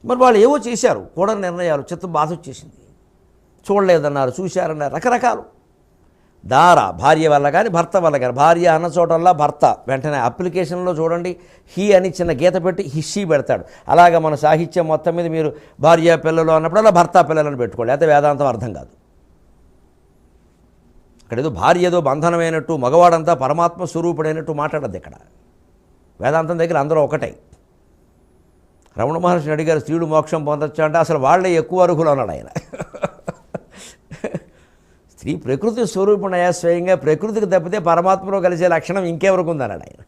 మరి వాళ్ళు ఏవో చేశారు కూడా నిర్ణయాలు, చిత్తం బాధ వచ్చేసింది. చూడలేదన్నారు, చూశారన్నారు, రకరకాలు. భార్య వల్ల కానీ భర్త వల్ల కానీ, భార్య అన్న చోటల్లా భర్త వెంటనే అప్లికేషన్లో చూడండి హీ అని చిన్న గీత పెట్టి హిషీ పెడతాడు. అలాగా మన సాహిత్యం మొత్తం మీద మీరు భార్య పిల్లలు అన్నప్పుడల్లా భర్త పిల్లలను పెట్టుకోండి, అయితే వేదాంతం అర్థం కాదు. ఇక్కడ ఏదో భార్య ఏదో బంధనమైనట్టు, మగవాడంతా పరమాత్మ స్వరూపుడైనట్టు మాట్లాడద్దు. ఇక్కడ వేదాంతం దగ్గర అందరూ ఒకటే. రమణ మహర్షిని అడిగారు, స్త్రీలు మోక్షం పొందొచ్చు అంటే అసలు వాళ్ళే ఎక్కువ అర్హులు అన్నాడు ఆయన. స్త్రీ ప్రకృతి స్వరూపుణయా, స్వయంగా ప్రకృతికి తప్పితే పరమాత్మలో కలిసే లక్షణం ఇంకెవరికి ఉందన్నాడు ఆయన.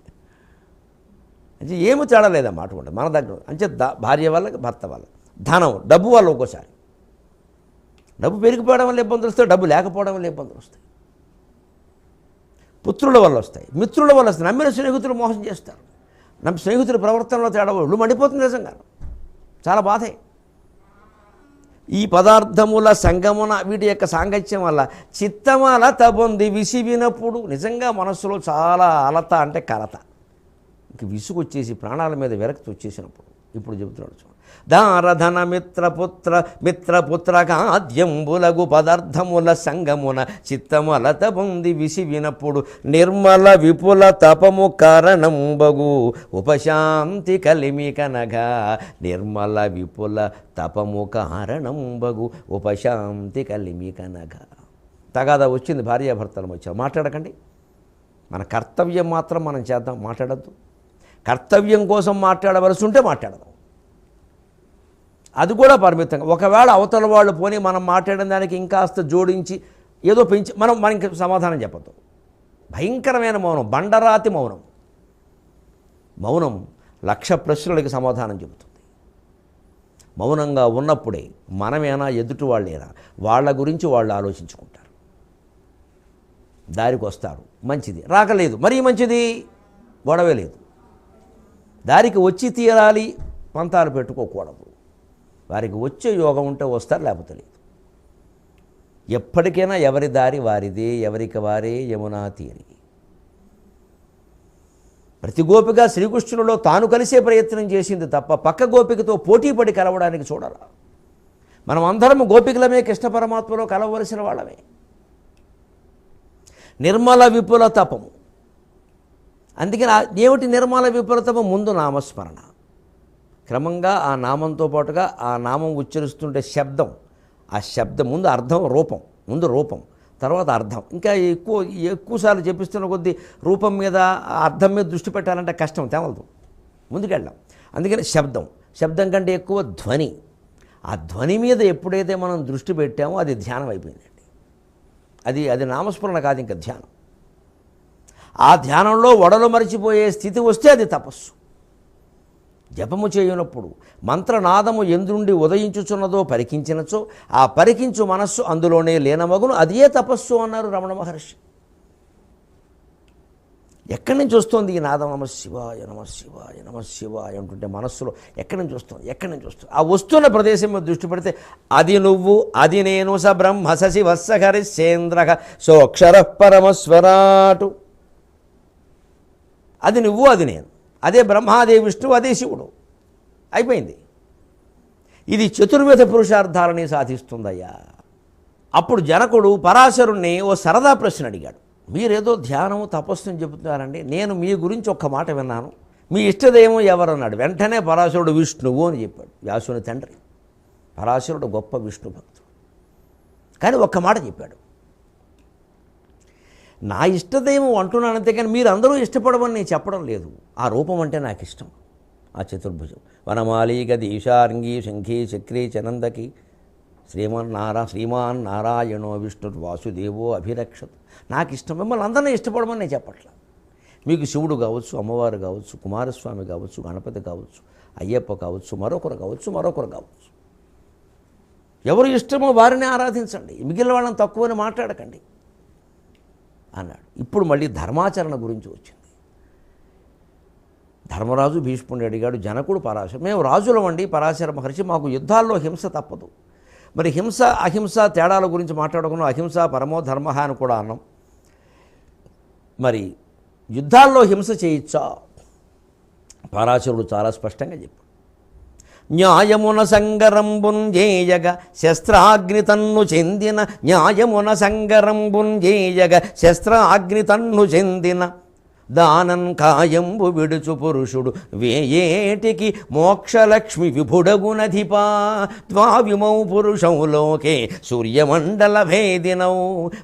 అంటే ఏమి తేడలేదన్నమాట ఉంటుంది మన దగ్గర. అంటే భార్య వల్ల భర్త వల్ల, ధనం డబ్బు వల్ల, ఒక్కోసారి డబ్బు పెరిగిపోవడం వల్ల ఇబ్బందులు వస్తాయి, డబ్బు లేకపోవడం వల్ల ఇబ్బందులు వస్తాయి. పుత్రుల వల్ల వస్తాయి, మిత్రుల వల్ల వస్తాయి. నమ్మిన స్నేహితులు మోసం చేస్తారు, నమ్మి స్నేహితుల ప్రవర్తనలో తేడా ఒళ్ళు మండిపోతుంది నిజంగా, చాలా బాధే. ఈ పదార్థముల సంగమున వీటి యొక్క సాంగత్యం వల్ల చిత్తము అలత పొంది విసివినప్పుడు, నిజంగా మనస్సులో చాలా అలత అంటే కలత, ఇంక విసుగు వచ్చేసి ప్రాణాల మీద విరక్తి వచ్చేసినప్పుడు ఇప్పుడు చెబుతున్నాడు చూడండి. దారధన మిత్రపుత్రకాద్యంబులగు పదార్థముల సంగమున చిత్తము అలత పొంది విసివినప్పుడు నిర్మల విపుల తపము కారణంబగు ఉపశాంతి కలిమి కనగా. నిర్మల విపుల తపము కారణంబగు ఉపశాంతి కలిమి కనగా. తగాదా వచ్చింది, భార్యాభర్తల మధ్య మాట్లాడకండి. మన కర్తవ్యం మాత్రం మనం చేద్దాం, మాట్లాడద్దు. కర్తవ్యం కోసం మాట్లాడవలసి ఉంటే మాట్లాడదాం, అది కూడా పరిమితంగా. ఒకవేళ అవతల వాళ్ళు పోనీ మనం మాట్లాడిన దానికి ఇంకాస్త జోడించి ఏదో పెంచి మనకి సమాధానం చెప్పద్దు. భయంకరమైన మౌనం, బండరాతి మౌనం. మౌనం 1,00,000 ప్రశ్నలకి సమాధానం చెబుతుంది. మౌనంగా ఉన్నప్పుడే మనమేనా ఎదుటి వాళ్ళేనా వాళ్ళ గురించి వాళ్ళు ఆలోచించుకుంటారు, దారికి వస్తారు. మంచిది రాకలేదు, మరీ మంచిది, గొడవే లేదు. దారికి వచ్చి తీరాలి, పంతాలు పెట్టుకోకూడదు. వారికి వచ్చే యోగం ఉంటే వస్తారు, లేకపోతే లేదు. ఎప్పటికైనా ఎవరి దారి వారిదే, ఎవరికి వారే యమునా తీరి. ప్రతి గోపిక శ్రీకృష్ణుడిలో తాను కలిసే ప్రయత్నం చేసింది తప్ప పక్క గోపికతో పోటీపడి కలవడానికి చూడాలి. మనం అందరం గోపికలమే, కృష్ణ పరమాత్మలో కలవలసిన వాళ్ళమే. నిర్మల విపుల తపము, అందుకని ఏమిటి నిర్మల విపుల తపం? ముందు నామస్మరణ, క్రమంగా ఆ నామంతో పాటుగా ఆ నామం ఉచ్చరిస్తుంటే శబ్దం, ఆ శబ్దం ముందు అర్థం, రూపం, ముందు రూపం తర్వాత అర్థం. ఇంకా ఎక్కువసార్లు చెప్పిస్తున్న కొద్దీ రూపం మీద అర్థం మీద దృష్టి పెట్టాలంటే కష్టం, తెవలదు, ముందుకెళ్ళాం. అందుకని శబ్దం కంటే ఎక్కువ ధ్వని. ఆ ధ్వని మీద ఎప్పుడైతే మనం దృష్టి పెట్టామో అది ధ్యానం అయిపోయిందండి. అది నామస్మరణ కాదు, ఇంకా ధ్యానం. ఆ ధ్యానంలో వడలు మరిచిపోయే స్థితి వస్తే అది తపస్సు. జపము చేయనప్పుడు మంత్రనాదము ఎందుండి ఉదయించుచున్నదో పరికించినచో ఆ పరికించు మనస్సు అందులోనే లీనమగును, అదే తపస్సు అన్నారు రమణ మహర్షి. ఎక్కడి నుంచి వస్తుంది ఈ నాదం? నమ శివాయ నమ శివాయ నమ శివాయ అంటుంటే మనస్సులో ఎక్కడి నుంచి వస్తుంది? ఆ వస్తున్న ప్రదేశం మీద దృష్టి పెడితే అది నువ్వు, అది నేను, స బ్రహ్మ శశి వత్సహరి సేంద్ర సోక్షర పరమస్వరాటు. అది నువ్వు, అది నేను, అదే బ్రహ్మ, అదే విష్ణువు, అదే శివుడు. అయిపోయింది. ఇది చతుర్విధ పురుషార్థాలని సాధిస్తుందయ్యా. అప్పుడు జనకుడు పరాశరుణ్ణి ఓ సరదా ప్రశ్న అడిగాడు. మీరేదో ధ్యానము తపస్సుని చెబుతున్నారండి, నేను మీ గురించి ఒక్క మాట విన్నాను, మీ ఇష్టదైవం ఎవరన్నాడు. వెంటనే పరాశరుడు విష్ణువు అని చెప్పాడు. వ్యాసుని తండ్రి పరాశరుడు గొప్ప విష్ణు భక్తుడు. కానీ ఒక్క మాట చెప్పాడు, నా ఇష్టదైవం అంటున్నాను, అంతేకాని మీరు అందరూ ఇష్టపడమని నేను చెప్పడం లేదు. ఆ రూపం అంటే నాకు ఇష్టం, ఆ చతుర్భుజం. వనమాలి గది ఈశార్ంగి శంఖీ చక్రీ చనందకి శ్రీమాన్ నారాయణో విష్ణు వాసుదేవో అభిరక్షత్. నాకు ఇష్టం, మిమ్మల్ని అందరినీ ఇష్టపడమని నేను చెప్పట్లా. మీకు శివుడు కావచ్చు, అమ్మవారు కావచ్చు, కుమారస్వామి కావచ్చు, గణపతి కావచ్చు, అయ్యప్ప కావచ్చు, మరొకరు కావచ్చు. ఎవరు ఇష్టమో వారిని ఆరాధించండి, మిగిలిన వాళ్ళని తక్కువని మాట్లాడకండి అన్నాడు. ఇప్పుడు మళ్ళీ ధర్మాచరణ గురించి వచ్చింది. ధర్మరాజు భీష్ముడిని అడిగాడు. జనకుడు పరాశర, మేము రాజులమండి పరాశర మహర్షి, మాకు యుద్ధాల్లో హింస తప్పదు. మరి హింస అహింస తేడాల గురించి మాట్లాడుకున్నాం. అహింస పరమో ధర్మ అని కూడా అన్నాం. మరి యుద్ధాల్లో హింస చేయొచ్చా? పరాశరుడు చాలా స్పష్టంగా చెప్పాడు. న్యాయమున సంగరంబుంజేయగ శస్త్రాగ్ని తన్ను చెందిన న్యాయమున సంగరంబుంజేయగ శస్త్రాగ్ని తన్ను చెందిన దానం కాయంబు విడుచు పురుషుడు వేయేటికి మోక్షలక్ష్మి విభుడగునధిపా త్వావిమౌ పురుషౌ లోకే సూర్యమండల భేదినౌ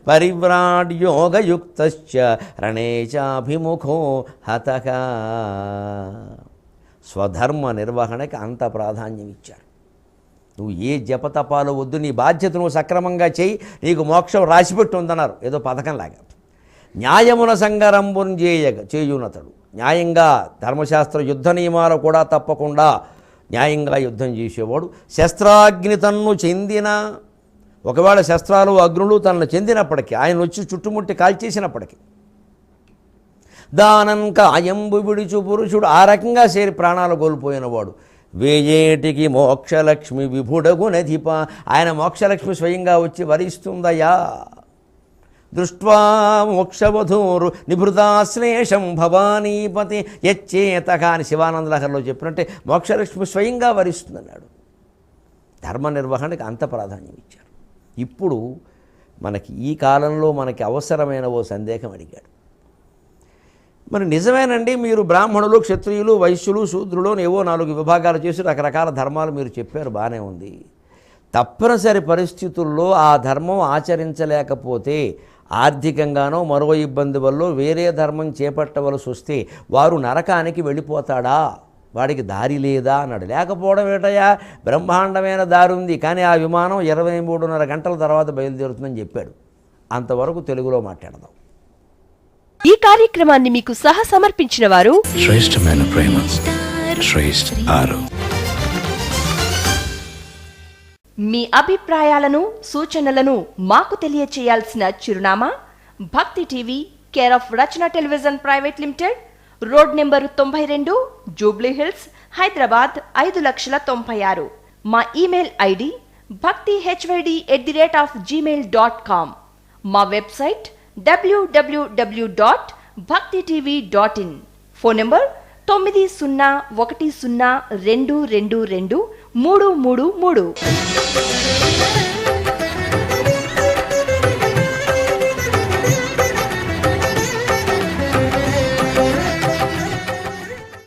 పరివ్రాడ్యోగయుక్తశ్చ రణేచాభిముఖో హతకా. స్వధర్మ నిర్వహణకి అంత ప్రాధాన్యం ఇచ్చారు. నువ్వు ఏ జపతపాలు వద్దు, నీ బాధ్యత నువ్వు సక్రమంగా చేయి, నీకు మోక్షం రాసిపెట్టి ఉందన్నారు, ఏదో పథకంలాగా. న్యాయమున సంగరంబున్ చేయునతడు, న్యాయంగా ధర్మశాస్త్ర యుద్ధ నియమాలు కూడా తప్పకుండా న్యాయంగా యుద్ధం చేసేవాడు. శస్త్రాగ్ని తన్ను చెందిన, ఒకవేళ శస్త్రాలు అగ్నులు తనను చెందినప్పటికీ, ఆయన వచ్చి చుట్టుముట్టి కాల్చేసినప్పటికీ, దానంక అయంబు విడుచు పురుషుడు, ఆ రకంగా చేరి ప్రాణాలు కోల్పోయినవాడు. వేయేటికి మోక్షలక్ష్మి విభుడగునధిప, ఆయన మోక్షలక్ష్మి స్వయంగా వచ్చి వరిస్తుందయ్యా. దృష్ట్వా మోక్షవధూరు నిభృతాశ్లేషం భవానీపతి యచ్చేతక అని శివానందలహరిలో చెప్పినట్టే మోక్షలక్ష్మి స్వయంగా వరిస్తుందన్నాడు. ధర్మ నిర్వహణకి అంత ప్రాధాన్యం ఇచ్చారు. ఇప్పుడు మనకి ఈ కాలంలో మనకి అవసరమైన ఓ సందేహం అడిగాడు. మరి నిజమేనండి, మీరు బ్రాహ్మణులు, క్షత్రియులు, వైశ్యులు, శూద్రులు ఏవో 4 విభాగాలు చేసి రకరకాల ధర్మాలు మీరు చెప్పారు, బాగానే ఉంది. తప్పనిసరి పరిస్థితుల్లో ఆ ధర్మం ఆచరించలేకపోతే, ఆర్థికంగానో మరో ఇబ్బంది వల్ల వేరే ధర్మం చేపట్టవలసి వస్తే వారు నరకానికి వెళ్ళిపోతాడా, వాడికి దారి లేదా అన్నాడు. లేకపోవడం ఏటయ్యా, బ్రహ్మాండమైన దారి ఉంది, కానీ ఆ విమానం 23:30 గంటల తర్వాత బయలుదేరుతుందని చెప్పాడు. అంతవరకు తెలుగులో మాట్లాడదాం. ఈ కార్యక్రమాన్ని మీకు సహ సమర్పించిన వారు శ్రేష్టమైన ప్రేమ, శ్రేష్ఠ ఆరు. మీ అభిప్రాయాలను, సూచనలను మాకు తెలియచేయాల్సిన చిరునామా భక్తి TV, care of Rachana television private limited, road number 92, Jubilee hills, Hyderabad 5,96,000. మా ఇమెయిల్ ఐడి bhaktihyd@gmail.com. మా వెబ్సైట్ www.bhaktitv.in. Phone number 9010222333.